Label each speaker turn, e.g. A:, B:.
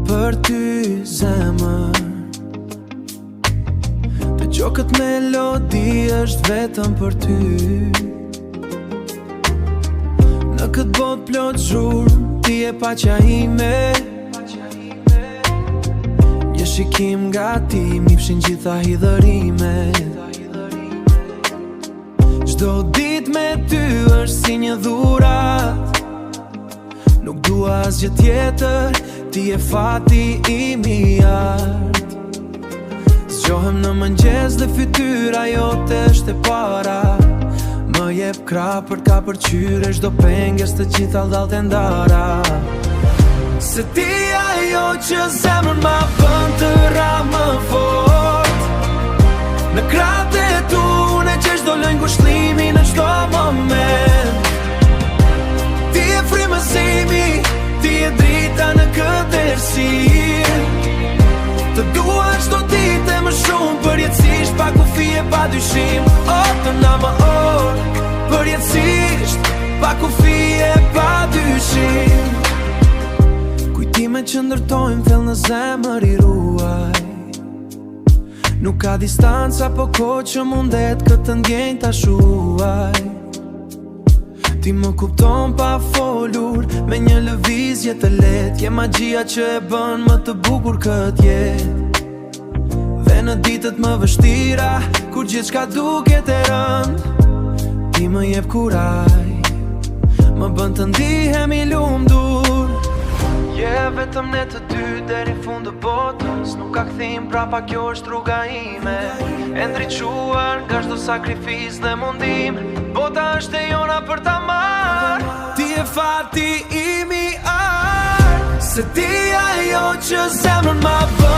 A: për ty zemër. Të gjo këtë melodi është vetëm për ty. Në këtë bot plot zhur, ti e paqa ime. Një shikim nga ti mi fshin gjitha hidhërimet. Çdo dit me ty është si një dhurat. Nuk dua asgjë tjetër, ti e fati im i art. Zgjohem në mëngjes dhe fytyra jote është e para. Më jep krah për ka përqyre çdo penges të gjitha dhallt e ndara. Se ti ajo që zemrën ma bën të ra më fort. Në krahët e tu unë e gjesh do lënj ngushëllimi në çdo moment. Ti e frymëzimi, ti e drita në këtë errësirë. Të dua çdo ditë më shumë përjetësisht, pa kufi e pa dyshim. O të na më orë, përjetësisht, pa kufi e pa dyshim. Kujtime që ndërtojmë thellë në zemër i ruaj. Nuk ka distanca po kohë që mundet këtë ndjenjë ta shuaj. Ti më kupton pa folur, me një lëvizje të lehtë. Je magjia që e bën më të bukur këtë jetë. Dhe në ditët më vështira, kur gjithçka duket e rënd, ti më jep kuraj, më bën të ndihem i lumtur. Je vetëm ne të dy deri në fund të botës. Nuk ka kthim prapa, kjo është rruga ime. E ndriçuar nga çdo sakrificë dhe mundim. Bota është e jona për ta marrë. Ti e fati im i art. Se ti ajo që zemrën ma bën